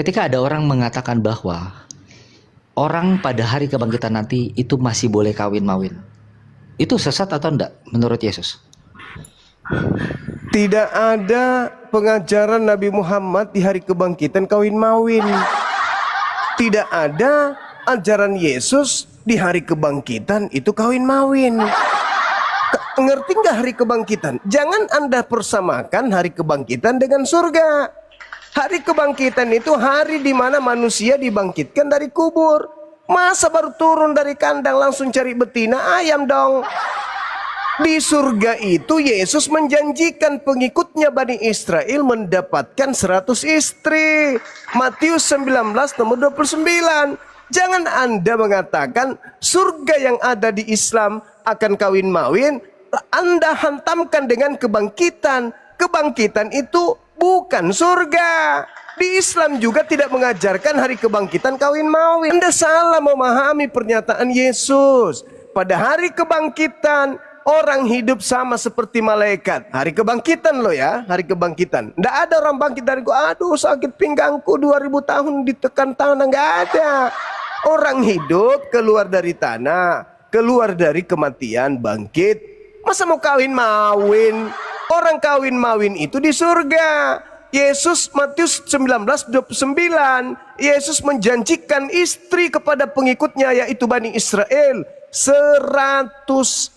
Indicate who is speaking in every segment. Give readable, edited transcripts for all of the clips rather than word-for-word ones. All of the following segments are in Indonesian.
Speaker 1: Ketika ada orang mengatakan bahwa orang pada hari kebangkitan nanti itu masih boleh kawin-mawin, itu sesat atau enggak menurut Yesus?
Speaker 2: Tidak ada pengajaran Nabi Muhammad di hari kebangkitan kawin-mawin. Tidak ada ajaran Yesus di hari kebangkitan itu kawin-mawin. Ngerti nggak hari kebangkitan? Jangan Anda persamakan hari kebangkitan dengan surga. Hari kebangkitan itu hari di mana manusia dibangkitkan dari kubur. Masa baru turun dari kandang langsung cari betina ayam dong. Di surga itu Yesus menjanjikan pengikutnya Bani Israel mendapatkan 100 istri. Matius 19 nomor 29. Jangan Anda mengatakan surga yang ada di Islam akan kawin-mawin, Anda hantamkan dengan kebangkitan. Kebangkitan itu bukan surga. Di Islam juga tidak mengajarkan hari kebangkitan kawin-mawin. Anda salah memahami pernyataan Yesus. Pada hari kebangkitan orang hidup sama seperti malaikat. Hari kebangkitan loh ya, hari kebangkitan. Tidak ada orang bangkit dari gua, aduh sakit pinggangku 2000 tahun ditekan tanah, nggak ada. Orang hidup keluar dari tanah, keluar dari kematian, bangkit. Masa mau kawin-mawin? Orang kawin-mawin itu di surga. Yesus Matius 19:29, Yesus menjanjikan istri kepada pengikutnya yaitu Bani Israel 100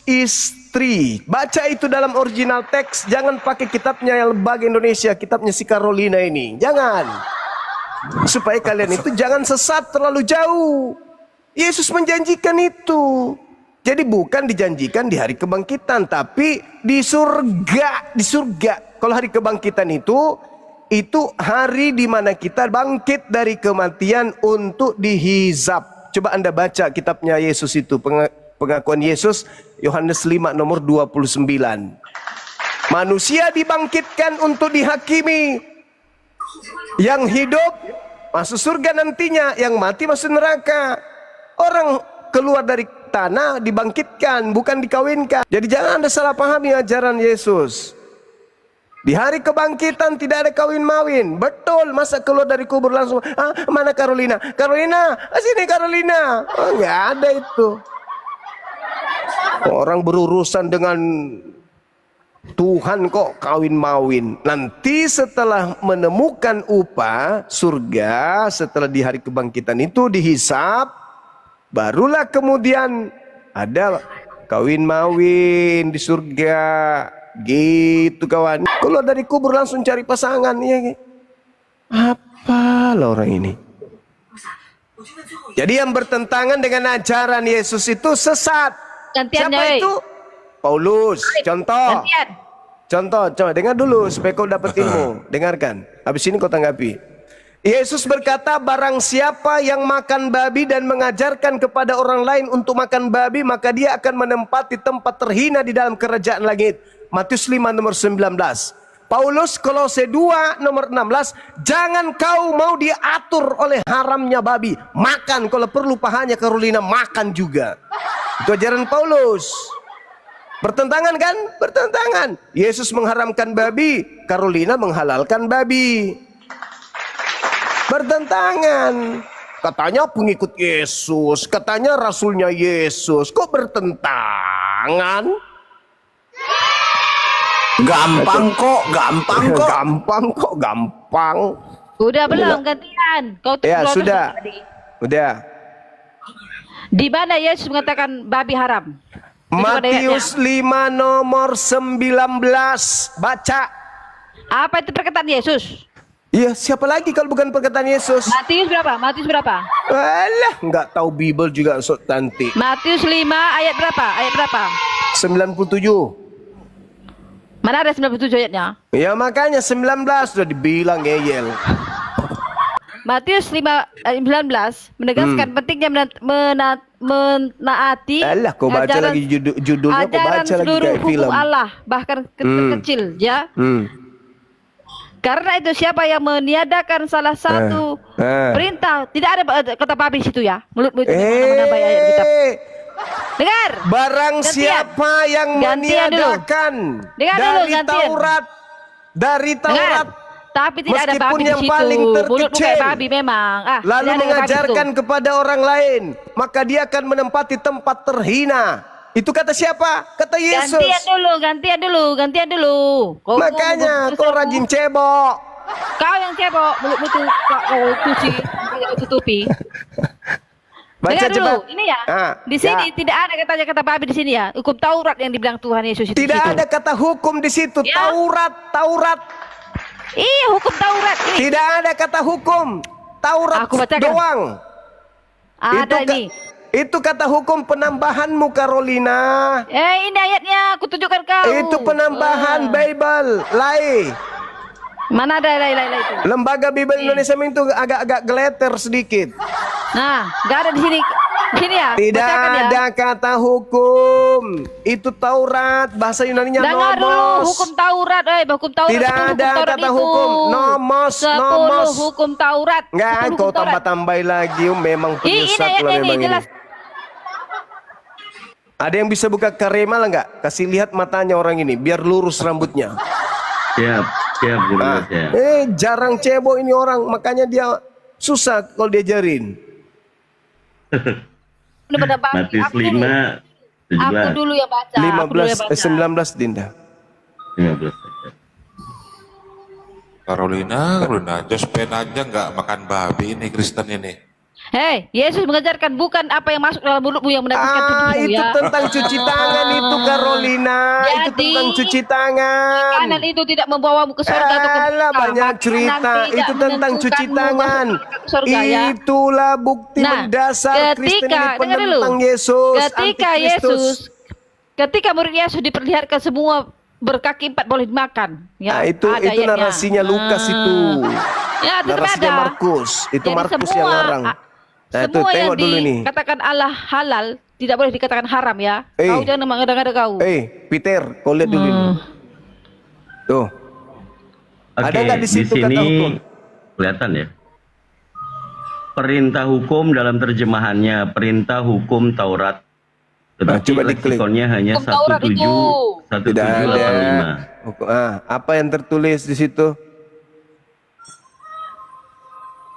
Speaker 2: istri. Baca itu dalam original teks, jangan pakai kitabnya yang Lembaga Indonesia, kitabnya si Carolina ini. Jangan. Supaya kalian itu jangan sesat terlalu jauh. Yesus menjanjikan itu. Jadi bukan dijanjikan di hari kebangkitan, tapi di surga, di surga. Kalau hari kebangkitan itu hari di mana kita bangkit dari kematian untuk dihizab. Coba Anda baca kitabnya Yesus itu, pengakuan Yesus, Yohanes 5 nomor 29. Manusia dibangkitkan untuk dihakimi. Yang hidup masuk surga nantinya, yang mati masuk neraka. Orang keluar dari tanah dibangkitkan, bukan dikawinkan. Jadi jangan Anda salah pahami ajaran Yesus. Di hari kebangkitan tidak ada kawin-mawin. Betul, masa keluar dari kubur langsung, mana Carolina? Carolina, sini Carolina. Oh, nggak ada itu. Orang berurusan dengan Tuhan kok kawin-mawin. Nanti setelah menemukan upah surga, setelah di hari kebangkitan itu dihisap, barulah kemudian ada kawin-mawin di surga. Gitu kawan. Kalau dari kubur langsung cari pasangan ya. Apa lah orang ini? Jadi yang bertentangan dengan ajaran Yesus itu sesat.
Speaker 3: Gantian,
Speaker 2: Siapa itu? Paulus. Contoh.
Speaker 3: Gantian.
Speaker 2: Contoh, coba dengar dulu supaya kau dapat ilmu. Dengarkan. Habis ini kau tanggapi. Yesus berkata, barang siapa yang makan babi dan mengajarkan kepada orang lain untuk makan babi, maka dia akan menempati tempat terhina di dalam kerajaan langit. Matius 5 nomor 19. Paulus Kolose 2 nomor 16. Jangan kau mau diatur oleh haramnya babi. Makan, kalau perlu pahanya Carolina makan juga. Itu ajaran Paulus. Bertentangan kan? Bertentangan. Yesus mengharamkan babi, Carolina menghalalkan babi. Bertentangan. Katanya pengikut Yesus, katanya rasulnya Yesus. Kok bertentangan?
Speaker 4: Gampang kok.
Speaker 2: Gampang.
Speaker 3: Udah belum gantian? Kau
Speaker 2: Ya
Speaker 3: keluar
Speaker 2: sudah.
Speaker 3: tadi.
Speaker 2: Udah.
Speaker 3: Di mana Yesus mengatakan babi haram?
Speaker 2: Matius 5 nomor 19. Baca.
Speaker 3: Apa itu perkataan Yesus?
Speaker 2: Iya, siapa lagi kalau bukan perkataan Yesus?
Speaker 3: Matius berapa? Matius berapa?
Speaker 2: Alah, nggak tahu Bible juga sok tanti.
Speaker 3: Matius 5 ayat berapa? Ayat berapa?
Speaker 2: 97.
Speaker 3: Mana ada 97 ayatnya?
Speaker 2: Ya makanya 19 sudah dibilang ngeyel.
Speaker 3: Matius 5 ayat 19 menegaskan pentingnya menaati
Speaker 2: Alah, kau baca
Speaker 3: ajaran-
Speaker 2: lagi judulnya, kau
Speaker 3: ajaran
Speaker 2: baca lagi
Speaker 3: seluruh
Speaker 2: kayak
Speaker 3: hukum
Speaker 2: film.
Speaker 3: Allah, bahkan kecil ya. Karena itu siapa yang meniadakan salah satu perintah, tidak ada kata babi situ ya. Mulutmu itu mana ayat kitab. Dengar.
Speaker 2: Barang
Speaker 3: Gantian.
Speaker 2: siapa yang
Speaker 3: Gantian dulu.
Speaker 2: meniadakan
Speaker 3: Dengar dulu,
Speaker 2: dari
Speaker 3: gantian.
Speaker 2: Taurat, dari Taurat
Speaker 3: Tapi tidak ada
Speaker 2: Meskipun
Speaker 3: babi di
Speaker 2: yang
Speaker 3: situ.
Speaker 2: paling
Speaker 3: Mulutmu
Speaker 2: terkecil.
Speaker 3: kayak babi memang.
Speaker 2: Lalu
Speaker 3: tidak ada babi
Speaker 2: mengajarkan
Speaker 3: situ.
Speaker 2: kepada orang lain, maka dia akan menempati tempat terhina. Itu kata siapa? Kata Yesus.
Speaker 3: Gantian dulu.
Speaker 2: Makanya kau rajin cebok.
Speaker 3: Kau yang cebok, mulutmu tuh kau cuci, kau tutupi.
Speaker 2: Baca
Speaker 3: Dengar dulu,
Speaker 2: cepat.
Speaker 3: ini ya. Di sini tidak ada katanya kata babi di sini ya. Hukum Taurat yang dibilang Tuhan Yesus itu.
Speaker 2: Tidak
Speaker 3: di situ.
Speaker 2: ada kata hukum di situ.
Speaker 3: Ya.
Speaker 2: Taurat.
Speaker 3: Iya, hukum Taurat. Ini.
Speaker 2: Tidak ada kata hukum. Taurat
Speaker 3: Aku bacakan.
Speaker 2: doang.
Speaker 3: Ada ini.
Speaker 2: Itu kata hukum penambahanmu, Carolina.
Speaker 3: Ini ayatnya, aku tunjukkan kau.
Speaker 2: Itu penambahan Bible. Lai.
Speaker 3: Mana ada lai itu?
Speaker 2: Lembaga Bible Indonesia itu agak-agak geleter sedikit.
Speaker 3: Nah, nggak ada di sini. Di sini ya.
Speaker 2: Tidak
Speaker 3: bacakan ya.
Speaker 2: ada kata hukum. Itu Taurat, bahasa Yunaninya
Speaker 3: Dengar dulu
Speaker 2: nomos.
Speaker 3: hukum Taurat, hukum Taurat.
Speaker 2: Tidak
Speaker 3: 10
Speaker 2: ada
Speaker 3: hukum Taurat
Speaker 2: kata
Speaker 3: itu.
Speaker 2: hukum. Nomos.
Speaker 3: 10 hukum Taurat.
Speaker 2: Enggak,
Speaker 3: 10 hukum
Speaker 2: kau
Speaker 3: Taurat.
Speaker 2: tambah-tambahin lagi. Memang
Speaker 3: Ini
Speaker 2: penyesat lah
Speaker 3: ayatnya
Speaker 2: memang
Speaker 3: ini
Speaker 2: ini.
Speaker 3: jelas.
Speaker 2: Ada yang bisa buka Karemal enggak? Kasih lihat matanya orang ini, biar lurus rambutnya.
Speaker 5: Siap, Guru. Siap.
Speaker 2: Jarang cebok ini orang, makanya dia susah kalau diajarin.
Speaker 3: Udah pada babi.
Speaker 5: Matius
Speaker 3: Aku dulu.
Speaker 5: 5, 17.
Speaker 3: Aku dulu yang baca. Aku dulu yang
Speaker 2: 19, Dinda.
Speaker 5: 15.
Speaker 6: Carolina, just pen aja nggak makan babi ini Kristen ini.
Speaker 3: Hei, Yesus mengajarkan bukan apa yang masuk dalam mulutmu yang mendatangkan tubuhmu
Speaker 2: Itu
Speaker 3: ya.
Speaker 2: tentang cuci tangan itu, Carolina. Itu
Speaker 3: Jadi,
Speaker 2: tentang cuci tangan.
Speaker 3: Kanan itu tidak membawamu ke surga atau ke
Speaker 2: Alah,
Speaker 3: neraka.
Speaker 2: banyak
Speaker 3: Makanan
Speaker 2: cerita.
Speaker 3: tidak
Speaker 2: Itu tentang cuci
Speaker 3: menentukanmu
Speaker 2: tangan.
Speaker 3: masuk ke surga, ya.
Speaker 2: Itulah bukti mendasar Kristen ini
Speaker 3: dengar dulu.
Speaker 2: penentang Yesus,
Speaker 3: Ketika
Speaker 2: antikristus.
Speaker 3: ketika murid Yesus diperlihatkan semua berkaki 4 boleh dimakan. Ya,
Speaker 2: Itu
Speaker 3: ada ayatnya.
Speaker 2: narasinya Lukas itu.
Speaker 3: Ya, tetap
Speaker 2: Narasinya
Speaker 3: ada.
Speaker 2: Markus. Itu
Speaker 3: Jadi
Speaker 2: Markus yang ngarang. Nah, itu
Speaker 3: semua yang
Speaker 2: tengok dulu nih.
Speaker 3: dikatakan Allah halal tidak boleh dikatakan haram ya. Kau jangan mengada-ngada kau.
Speaker 2: Peter, kau lihat dulu ini. Tuh.
Speaker 5: Oke,
Speaker 2: Ada nggak di situ kata
Speaker 5: sini
Speaker 2: hukum?
Speaker 5: kelihatan ya. Perintah hukum dalam terjemahannya perintah hukum Taurat. Tetapi
Speaker 2: coba diklik.
Speaker 5: leksikonnya hanya
Speaker 3: Hukum Taurat itu.
Speaker 5: 1785.
Speaker 2: Apa yang tertulis di situ?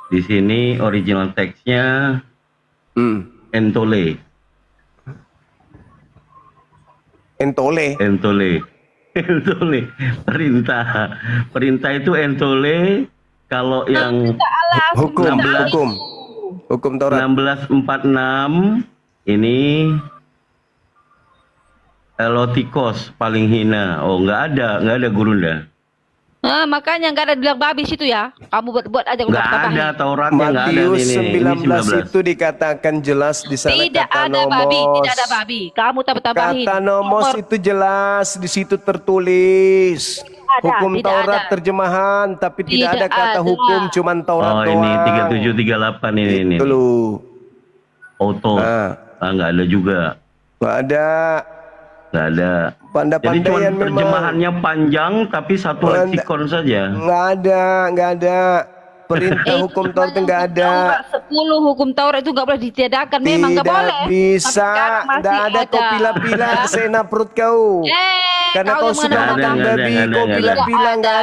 Speaker 5: Di sini original teksnya entole. Perintah itu entole. Kalau yang
Speaker 2: Hukum Taurat.
Speaker 5: 1646 ini elotikos paling hina. Oh, nggak ada Gurunda.
Speaker 3: Makanya nggak ada bilang babi situ ya. Kamu buat aja
Speaker 5: Nggak ada Tauratnya, nggak ada
Speaker 2: Matius
Speaker 5: ini
Speaker 2: 19 itu dikatakan jelas di sana
Speaker 3: Tidak
Speaker 2: kata
Speaker 3: ada
Speaker 2: nomos.
Speaker 3: babi, tidak ada babi. Kamu tambah-tambahin.
Speaker 2: Kata nomos itu jelas di situ tertulis. Hukum
Speaker 3: tidak
Speaker 2: Taurat
Speaker 3: ada.
Speaker 2: terjemahan, tapi tidak ada
Speaker 3: Tidak
Speaker 2: kata
Speaker 3: ada.
Speaker 2: hukum, cuman Taurat
Speaker 5: Oh,
Speaker 2: doang.
Speaker 5: ini 3738 ini.
Speaker 2: Itu loh.
Speaker 5: Auto. Nggak ada juga.
Speaker 2: Nggak ada.
Speaker 5: Nggak ada. Jadi cuma
Speaker 2: Pandai-pandaian memang.
Speaker 5: terjemahannya panjang tapi satu leksikon saja.
Speaker 2: Nggak ada. Perintah hukum Taurat nggak ada.
Speaker 3: 10 hukum Taurat itu nggak boleh ditiadakan. Memang nggak boleh.
Speaker 2: Tidak bisa. Nggak ada kau pila-pila sena perut kau. Karena kau sudah
Speaker 5: Nggak ada,
Speaker 2: makan
Speaker 5: nggak ada,
Speaker 2: babi,
Speaker 5: nggak ada,
Speaker 2: kau
Speaker 5: nggak ada.
Speaker 2: pila-pila nggak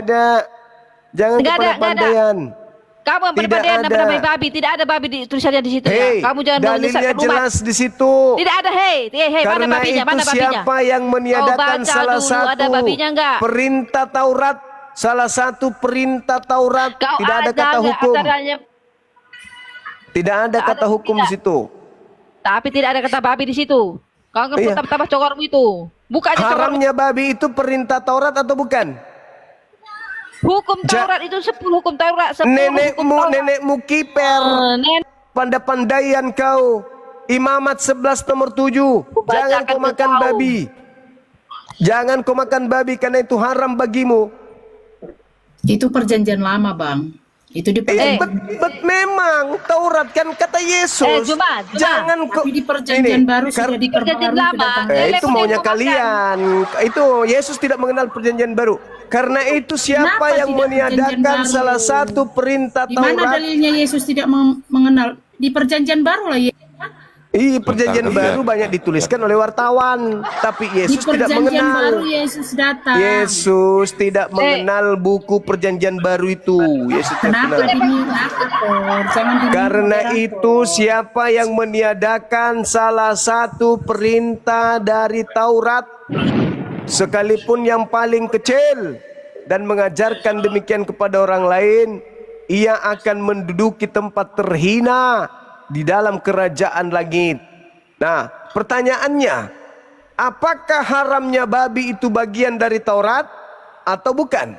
Speaker 2: ada. Jangan
Speaker 3: Nggak ada,
Speaker 2: kepandaian.
Speaker 3: Kamu yang
Speaker 2: Tidak
Speaker 3: berpandaian
Speaker 2: ada.
Speaker 3: namanya babi. Tidak ada babi di tulisannya di situ
Speaker 2: Hei,
Speaker 3: ya. Kamu jangan
Speaker 2: dalilnya
Speaker 3: menyesatkan umat.
Speaker 2: jelas di situ.
Speaker 3: Tidak ada hei, mana
Speaker 2: Karena
Speaker 3: babinya?
Speaker 2: itu
Speaker 3: Mana babinya?
Speaker 2: siapa yang meniadakan
Speaker 3: baca
Speaker 2: salah
Speaker 3: dulu,
Speaker 2: satu
Speaker 3: ada babinya nggak?
Speaker 2: perintah Taurat, salah satu perintah Taurat,
Speaker 3: Kau
Speaker 2: tidak ada kata hukum. Tidak ada kata hukum di situ.
Speaker 3: Tapi tidak ada kata babi di situ. Kau nggak
Speaker 2: Iya.
Speaker 3: tambah cokormu itu. Buka aja cokormu.
Speaker 2: Haramnya babi itu perintah Taurat atau bukan?
Speaker 3: Hukum Taurat itu 10 hukum Taurat. 10 hukum Taurat.
Speaker 2: Nenekmu kiper. Pandai-pandaian kau. Imamat 11 nomor 7. Jangan kau makan babi. Jangan kau makan babi karena itu haram bagimu.
Speaker 7: Itu perjanjian lama, Bang. Itu di
Speaker 2: Memang Taurat kan kata Yesus.
Speaker 3: Juma.
Speaker 2: Jangan kau.
Speaker 7: Tapi di perjanjian baru sudah
Speaker 3: Perjanjian lama.
Speaker 2: Itu maunya kalian. Itu Yesus tidak mengenal perjanjian baru. Karena itu siapa
Speaker 7: Kenapa
Speaker 2: yang
Speaker 7: tidak
Speaker 2: meniadakan
Speaker 7: perjanjian baru?
Speaker 2: salah satu perintah
Speaker 7: Di mana
Speaker 2: Taurat?
Speaker 7: dalilnya Yesus tidak mengenal? Di perjanjian baru lah.
Speaker 2: Perjanjian
Speaker 6: Bentar,
Speaker 2: baru
Speaker 6: iya.
Speaker 2: banyak dituliskan oleh wartawan, tapi
Speaker 7: Di
Speaker 2: Yesus tidak
Speaker 7: perjanjian
Speaker 2: mengenal.
Speaker 7: baru Yesus datang.
Speaker 2: Yesus tidak mengenal buku perjanjian baru itu. Yesus tidak
Speaker 7: Kenapa
Speaker 2: kenal.
Speaker 7: diniadakan? Jangan
Speaker 2: Karena
Speaker 7: diniadakan.
Speaker 2: itu siapa yang meniadakan salah satu perintah dari Taurat, sekalipun yang paling kecil, dan mengajarkan demikian kepada orang lain, ia akan menduduki tempat terhina di dalam kerajaan langit. Nah, pertanyaannya, apakah haramnya babi itu bagian dari Taurat atau bukan?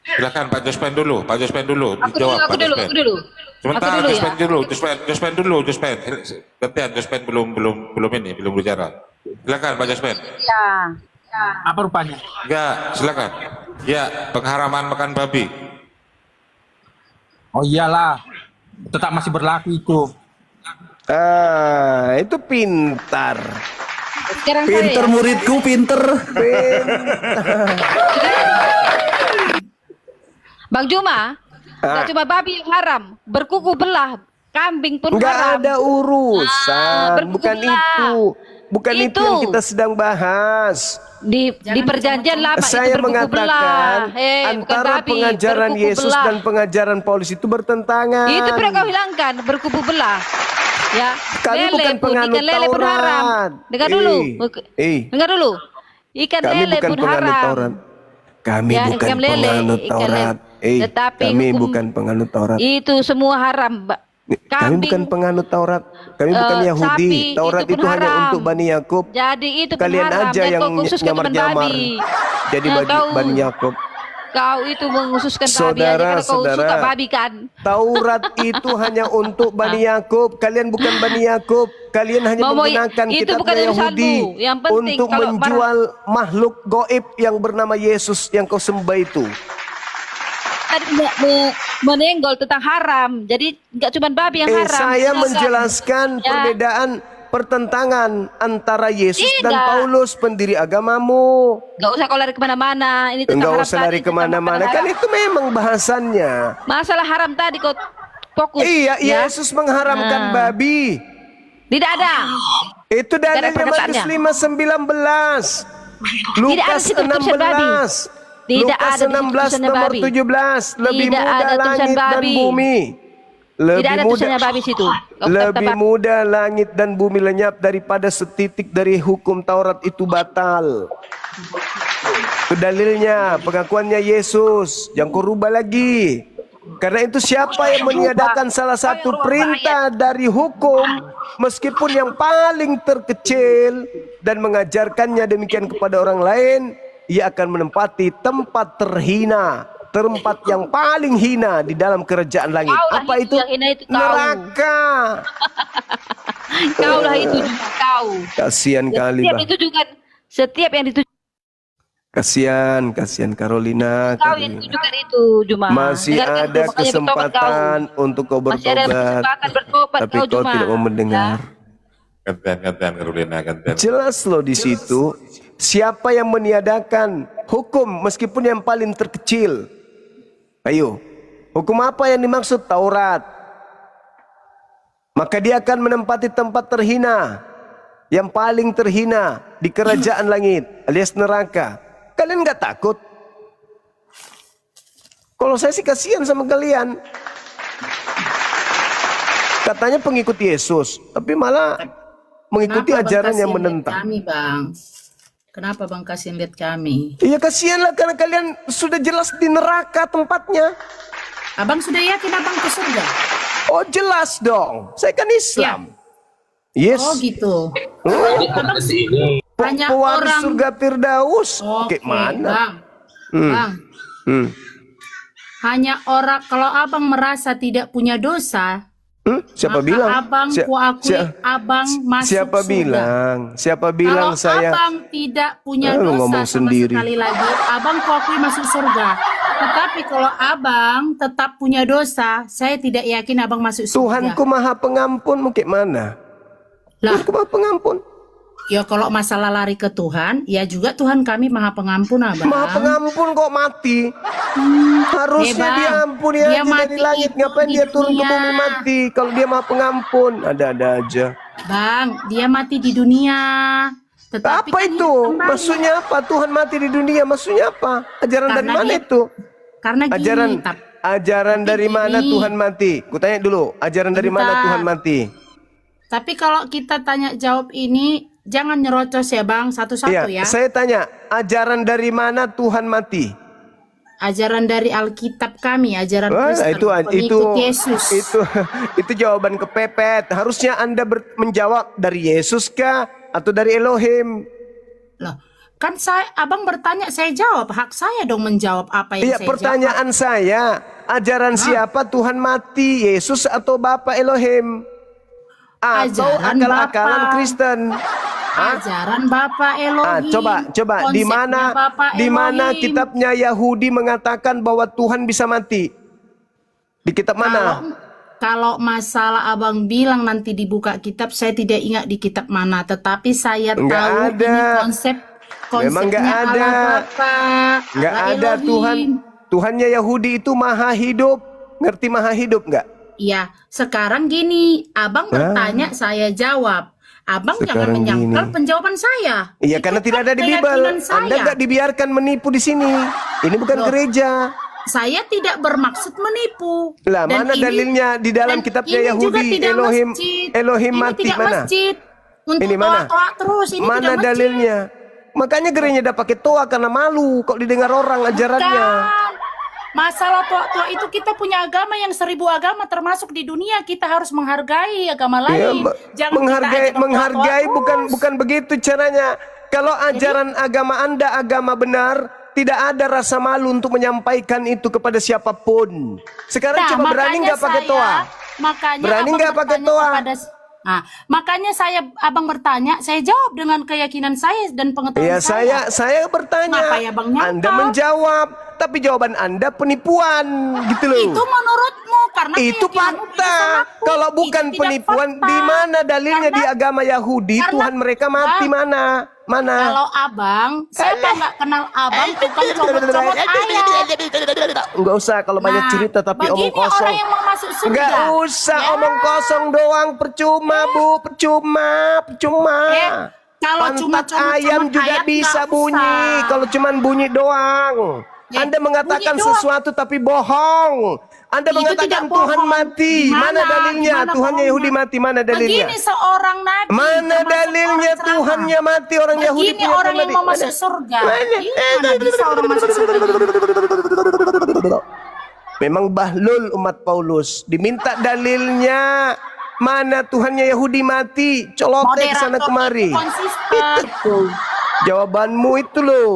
Speaker 6: Silakan Pak Jospen dulu. Pak Jospen dulu. Jawab Pak Jospen.
Speaker 3: Aku dulu.
Speaker 6: Sebentar,
Speaker 3: Aku dulu ya.
Speaker 6: Jospen dulu. Gantian Jospen belum ini, belum bicara. Silakan Pak Jospen.
Speaker 3: Ya.
Speaker 8: Apa rupanya?
Speaker 6: Ya, silakan. Ya, pengharaman makan babi.
Speaker 8: Oh iyalah, tetap masih berlaku itu.
Speaker 2: Itu pintar.
Speaker 3: Sekarang
Speaker 4: Pinter
Speaker 3: saya.
Speaker 4: muridku, pinter.
Speaker 3: Bang Juma, nggak cuma babi yang haram, berkuku belah, kambing pun
Speaker 2: Nggak
Speaker 3: haram.
Speaker 2: ada urusan,
Speaker 3: berkuku
Speaker 2: bukan
Speaker 3: belah.
Speaker 2: itu. Bukan itu
Speaker 3: Itu.
Speaker 2: yang kita sedang bahas.
Speaker 3: Di perjanjian lama
Speaker 2: Saya
Speaker 3: itu berkuku
Speaker 2: mengatakan
Speaker 3: belah. Bukan
Speaker 2: antara
Speaker 3: babi,
Speaker 2: pengajaran
Speaker 3: berkuku
Speaker 2: Yesus
Speaker 3: belah.
Speaker 2: dan pengajaran Paulus itu bertentangan.
Speaker 3: Itu pernah kau hilangkan, berkuku belah. Ya,
Speaker 2: Kami bukan
Speaker 3: pun,
Speaker 2: penganut
Speaker 3: ikan lele pun haram.
Speaker 2: Taurat.
Speaker 3: Dengar dulu. Dengar dulu. Ikan
Speaker 2: Kami
Speaker 3: lele
Speaker 2: bukan
Speaker 3: pun
Speaker 2: penganut
Speaker 3: haram.
Speaker 2: Taurat. Kami
Speaker 3: Ya,
Speaker 2: bukan
Speaker 3: ikan lele,
Speaker 2: penganut
Speaker 3: ikan
Speaker 2: Taurat.
Speaker 3: lele. Tetapi
Speaker 2: Kami
Speaker 3: hukum-
Speaker 2: bukan penganut Taurat.
Speaker 3: Itu semua haram, Mbak.
Speaker 2: Kami bukan penganut Taurat. Kami bukan Yahudi.
Speaker 3: sapi,
Speaker 2: Taurat
Speaker 3: itu pun
Speaker 2: itu hanya
Speaker 3: haram.
Speaker 2: untuk Bani Yakub.
Speaker 3: Jadi itu pun
Speaker 2: Kalian
Speaker 3: haram.
Speaker 2: aja
Speaker 3: Dan
Speaker 2: yang
Speaker 3: kau khususkan teman
Speaker 2: nyamar-nyamar.
Speaker 3: babi.
Speaker 2: Jadi Bani Yakub.
Speaker 3: Kau itu mengkhususkan babi aja karena kau
Speaker 2: Saudara.
Speaker 3: suka babi kan.
Speaker 2: Taurat itu hanya untuk Bani Yakub. Kalian bukan Bani Yakub. Kalian hanya
Speaker 3: Mau-
Speaker 2: menggunakan
Speaker 3: itu
Speaker 2: kitabnya
Speaker 3: bukan urusanmu.
Speaker 2: Yahudi
Speaker 3: Yang penting
Speaker 2: untuk
Speaker 3: kalau
Speaker 2: menjual makhluk goib yang bernama Yesus yang kau sembah itu.
Speaker 3: Tadi menyenggol tentang haram. Jadi nggak cuma babi yang haram.
Speaker 2: Saya
Speaker 3: Silakan.
Speaker 2: menjelaskan
Speaker 3: Ya.
Speaker 2: perbedaan pertentangan antara Yesus dan
Speaker 3: Tidak.
Speaker 2: Paulus pendiri agamamu.
Speaker 3: Nggak usah kau lari kemana-mana. Ini tentang
Speaker 2: Enggak
Speaker 3: haram
Speaker 2: usah
Speaker 3: tadi,
Speaker 2: lari
Speaker 3: tentang
Speaker 2: kemana-mana.
Speaker 3: makanan
Speaker 2: Kan
Speaker 3: haram.
Speaker 2: itu memang bahasannya.
Speaker 3: Masalah haram tadi kau fokus.
Speaker 2: Iya,
Speaker 3: ya.
Speaker 2: Yesus mengharamkan babi.
Speaker 3: Tidak ada.
Speaker 2: Itu dalilnya
Speaker 3: perkataannya.
Speaker 2: Matius 5:19.
Speaker 3: Tidak ada
Speaker 2: Lukas
Speaker 3: situ tulisan babi.
Speaker 2: 16.
Speaker 3: Tidak
Speaker 2: Lukas
Speaker 3: ada
Speaker 2: 16
Speaker 3: tulisannya
Speaker 2: nomor
Speaker 3: babi.
Speaker 2: 17. Lebih
Speaker 3: Tidak
Speaker 2: mudah
Speaker 3: ada tulisan
Speaker 2: langit dan
Speaker 3: babi.
Speaker 2: bumi.
Speaker 3: Tidak ada tulisannya babi situ. Kau
Speaker 2: Lebih
Speaker 3: tebak.
Speaker 2: mudah langit dan bumi lenyap daripada setitik dari hukum Taurat itu batal. Itu dalilnya, pengakuannya Yesus. Jangan kau rubah lagi. Karena itu siapa yang meniadakan salah satu perintah dari hukum, meskipun yang paling terkecil, dan mengajarkannya demikian kepada orang lain, ia akan menempati tempat terhina, tempat yang paling hina di dalam kerajaan langit.
Speaker 3: Kau lah
Speaker 2: Apa
Speaker 3: itu
Speaker 2: itu?
Speaker 3: yang hina itu kau.
Speaker 2: Neraka.
Speaker 3: Kau lah itu juga kau.
Speaker 2: Kasihan kali,
Speaker 3: Setiap
Speaker 2: Bang.
Speaker 3: ditujukan, setiap yang ditujukan
Speaker 2: Kasihan Carolina.
Speaker 3: kau yang ditujukan itu Juma.
Speaker 2: Masih
Speaker 3: Dengarkan
Speaker 2: ada
Speaker 3: tuh, makanya bertobat
Speaker 2: kesempatan untuk kau
Speaker 3: Masih ada
Speaker 2: bertobat,
Speaker 3: kesempatan bertobat
Speaker 2: tapi
Speaker 3: kau
Speaker 2: kau
Speaker 3: Juma.
Speaker 2: tidak mau mendengar.
Speaker 6: Gantian Carolina, gantian.
Speaker 2: Jelas loh di situ, siapa yang meniadakan hukum meskipun yang paling terkecil. Ayo, hukum apa yang dimaksud? Taurat. Maka dia akan menempati tempat terhina, yang paling terhina di kerajaan langit alias neraka. Kalian nggak takut? Kalau saya sih kasihan sama kalian. Katanya pengikut Yesus, tapi malah mengikuti
Speaker 7: Kenapa Bang
Speaker 2: ajaran yang
Speaker 7: kasihan lihat
Speaker 2: menentang.
Speaker 7: kami, Bang? Kenapa Bang kasihan lihat kami?
Speaker 2: Iya kasihanlah karena kalian sudah jelas di neraka tempatnya.
Speaker 7: Abang sudah yakin abang ke surga?
Speaker 2: Oh jelas dong, saya kan Islam. Yes.
Speaker 7: Oh gitu. Hanya
Speaker 2: Pewaris
Speaker 7: orang.
Speaker 2: surga Firdaus.
Speaker 7: Oke,
Speaker 2: Kayak mana?
Speaker 7: Bang. Bang.
Speaker 2: Hmm.
Speaker 7: Hanya orang kalau abang merasa tidak punya dosa,
Speaker 2: Siapa
Speaker 7: maka
Speaker 2: bilang?
Speaker 7: abang kuakui abang masuk
Speaker 2: Siapa
Speaker 7: surga.
Speaker 2: bilang? Siapa bilang
Speaker 7: Kalau
Speaker 2: saya?
Speaker 7: abang tidak punya
Speaker 2: Lu
Speaker 7: dosa
Speaker 2: ngomong
Speaker 7: sama
Speaker 2: sendiri.
Speaker 7: sekali lagi, abang kuakui masuk surga. Tetapi kalau abang tetap punya dosa, saya tidak yakin abang masuk surga.
Speaker 2: Tuhanku maha pengampun, mungkin mana?
Speaker 7: Lah,
Speaker 2: Tuhanku maha pengampun.
Speaker 7: Ya kalau masalah lari ke Tuhan, ya juga Tuhan kami Maha Pengampun, Abang.
Speaker 2: Maha pengampun kok mati. Harusnya
Speaker 7: Bang.
Speaker 2: dia ampuni
Speaker 7: Dia
Speaker 2: aja dari
Speaker 7: mati
Speaker 2: langit.
Speaker 7: itu
Speaker 2: Ngapain
Speaker 7: di
Speaker 2: dia turun ke
Speaker 7: dunia.
Speaker 2: bumi mati? Kalau dia Maha pengampun, ada-ada aja.
Speaker 7: Bang, dia mati di dunia. Tetapi
Speaker 2: Apa
Speaker 7: kan
Speaker 2: itu?
Speaker 7: hidup kembali.
Speaker 2: Maksudnya apa? Tuhan mati di dunia. Maksudnya apa? Ajaran dari
Speaker 7: Karena
Speaker 2: mana
Speaker 7: dia-
Speaker 2: itu?
Speaker 7: Karena gini,
Speaker 2: Ajaran
Speaker 7: tapi
Speaker 2: dari mana
Speaker 7: gini.
Speaker 2: Tuhan mati? Kutanya dulu. Ajaran dari mana
Speaker 7: Bentar.
Speaker 2: Tuhan mati?
Speaker 7: tapi kalau kita tanya jawab ini, jangan nyerocos ya Bang, satu-satu ya.
Speaker 2: Saya tanya, ajaran dari mana Tuhan mati?
Speaker 7: Ajaran dari Alkitab kami, ajaran
Speaker 2: Wah,
Speaker 7: Kristen,
Speaker 2: itu
Speaker 7: pengikut Yesus.
Speaker 2: itu jawaban kepepet. Harusnya Anda menjawab dari Yesus kah atau dari Elohim?
Speaker 7: Loh, kan Abang bertanya, saya jawab. Hak saya dong menjawab apa yang
Speaker 2: Iya,
Speaker 7: saya
Speaker 2: pertanyaan saya, ajaran siapa Tuhan mati? Yesus atau Bapa Elohim? Atau
Speaker 7: Ajaran
Speaker 2: akal-akalan
Speaker 7: Bapa.
Speaker 2: Kristen?
Speaker 7: jawab. Ajaran Bapak Elohim.
Speaker 2: Coba di mana
Speaker 7: Konsepnya Bapak Elohim.
Speaker 2: kitabnya Yahudi mengatakan bahwa Tuhan bisa mati? Di kitab mana?
Speaker 7: Kalau masalah Abang bilang nanti dibuka kitab, saya tidak ingat di kitab mana. Tetapi saya
Speaker 2: Nggak
Speaker 7: tahu
Speaker 2: ada.
Speaker 7: ini
Speaker 2: Memang nggak
Speaker 7: konsepnya
Speaker 2: ada.
Speaker 7: Allah Bapa,
Speaker 2: Nggak
Speaker 7: Allah
Speaker 2: ada
Speaker 7: Elohim.
Speaker 2: Tuhannya Yahudi itu maha hidup. Ngerti maha hidup nggak?
Speaker 7: Iya, sekarang gini, Abang bertanya, saya jawab. Abang jangan
Speaker 2: Sekarang
Speaker 7: menyangkal
Speaker 2: gini.
Speaker 7: penjawaban saya.
Speaker 2: Iya,
Speaker 7: Itu
Speaker 2: karena
Speaker 7: kan
Speaker 2: tidak ada di Bible.
Speaker 7: keyakinan saya.
Speaker 2: Anda nggak dibiarkan menipu di sini. Ini bukan
Speaker 7: Loh.
Speaker 2: gereja.
Speaker 7: Saya tidak bermaksud menipu.
Speaker 2: Lah,
Speaker 7: Dan
Speaker 2: mana
Speaker 7: ini-
Speaker 2: dalilnya di dalam
Speaker 7: dan
Speaker 2: kitabnya
Speaker 7: ini juga
Speaker 2: Yahudi?
Speaker 7: tidak
Speaker 2: Elohim,
Speaker 7: masjid.
Speaker 2: Elohim
Speaker 7: Ini
Speaker 2: mati
Speaker 7: tidak
Speaker 2: mana?
Speaker 7: masjid. Untuk
Speaker 2: Ini mana?
Speaker 7: toa-toa terus, ini
Speaker 2: Mana
Speaker 7: tidak masjid.
Speaker 2: dalilnya? Makanya gereja udah pakai toa karena malu kalau didengar orang ajarannya.
Speaker 7: Bukan. Masalah toa-toa itu kita punya agama yang 1000 agama termasuk di dunia, kita harus menghargai agama
Speaker 2: Ya,
Speaker 7: lain. Jangan
Speaker 2: menghargai
Speaker 7: kita aja toa-toa terus.
Speaker 2: bukan begitu caranya. Kalau ajaran agama Anda agama benar, tidak ada rasa malu untuk menyampaikan itu kepada siapapun. Sekarang coba berani
Speaker 7: makanya
Speaker 2: nggak pakai
Speaker 7: saya-
Speaker 2: toa?
Speaker 7: Makanya
Speaker 2: Berani
Speaker 7: Abang
Speaker 2: nggak pakai
Speaker 7: bertanya
Speaker 2: toa?
Speaker 7: makanya Abang bertanya, saya jawab dengan keyakinan saya dan pengetahuan
Speaker 2: Ya
Speaker 7: saya.
Speaker 2: saya bertanya.
Speaker 7: Kenapa ya, Bang, nyangkal?
Speaker 2: Anda menjawab, tapi jawaban Anda penipuan, gitu loh.
Speaker 7: Itu menurutmu karena
Speaker 2: Itu
Speaker 7: keyakinanmu
Speaker 2: fakta.
Speaker 7: bisa mengaku.
Speaker 2: Kalau bukan
Speaker 7: Itu tidak
Speaker 2: penipuan,
Speaker 7: fakta.
Speaker 2: di mana dalilnya
Speaker 7: Karena-
Speaker 2: di agama Yahudi
Speaker 7: karena-
Speaker 2: Tuhan mereka mati
Speaker 7: Bang,
Speaker 2: mana? Mana?
Speaker 7: Kalau Abang, siapa nggak kenal Abang tukang comot-comot ayam.
Speaker 2: Enggak usah kalau banyak cerita tapi omong
Speaker 7: begini
Speaker 2: kosong.
Speaker 7: orang yang mau masuk surga.
Speaker 2: Enggak usah
Speaker 7: Ya.
Speaker 2: omong kosong doang, percuma Bu, percuma.
Speaker 7: Kalau cuma
Speaker 2: Pantat
Speaker 7: comot-comot
Speaker 2: ayam juga
Speaker 7: ayam,
Speaker 2: bisa
Speaker 7: nggak
Speaker 2: bunyi
Speaker 7: usah.
Speaker 2: kalau cuman bunyi doang. Anda mengatakan
Speaker 7: bunyi doang.
Speaker 2: sesuatu tapi bohong. Anda
Speaker 7: Itu
Speaker 2: mengatakan
Speaker 7: tidak
Speaker 2: Tuhan
Speaker 7: bohong.
Speaker 2: mati. Mana dalilnya?
Speaker 7: Gimana
Speaker 2: Tuhannya Yahudi
Speaker 7: bohongnya?
Speaker 2: mati. Mana dalilnya?
Speaker 7: Begini seorang nabi.
Speaker 2: Mana
Speaker 7: termasuk
Speaker 2: dalilnya
Speaker 7: orang ceramah.
Speaker 2: Tuhannya mati? Orang Yahudi
Speaker 7: Begini
Speaker 2: punya
Speaker 7: orang
Speaker 2: Tuhan
Speaker 7: yang
Speaker 2: mati.
Speaker 7: mau masuk
Speaker 2: Mana?
Speaker 7: surga.
Speaker 2: Mana?
Speaker 7: Gimana bisa orang masuk surga?
Speaker 2: Memang bahlul umat Paulus. Diminta dalilnya. Mana Tuhannya Yahudi mati? Colotek sana
Speaker 7: Moderator
Speaker 2: kemari.
Speaker 7: itu konsisten.
Speaker 2: Itu jawabanmu itu loh.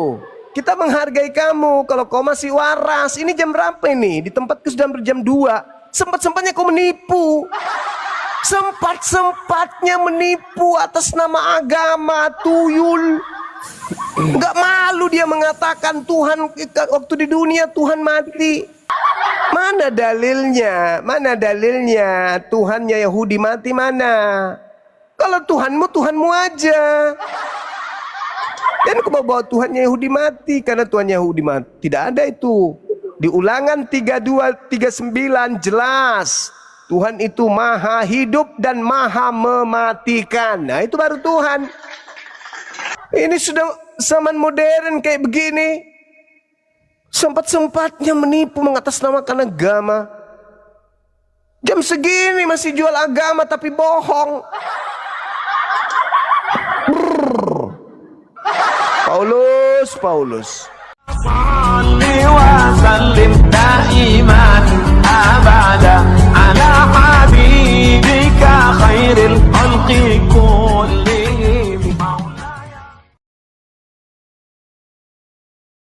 Speaker 2: Kita menghargai kamu kalau kau masih waras. Ini jam berapa ini? Di tempatku sudah berjam 2. Sempat-sempatnya kau menipu. Sempat-sempatnya menipu atas nama agama, tuyul. Enggak malu dia mengatakan Tuhan waktu di dunia Tuhan mati. Mana dalilnya? Mana dalilnya? Tuhannya Yahudi mati mana? Kalau Tuhanmu, Tuhanmu aja. Dan kau bawa Tuhannya Yahudi mati karena Tuhan Yahudi mati. Tidak ada itu. Di Ulangan 32:39 jelas. Tuhan itu maha hidup dan maha mematikan. Nah itu baru Tuhan. Ini sudah zaman modern kayak begini. Sempat-sempatnya menipu mengatasnamakan agama. Jam segini masih jual agama tapi bohong. Paulus.
Speaker 4: صل وسلم دائما أبدا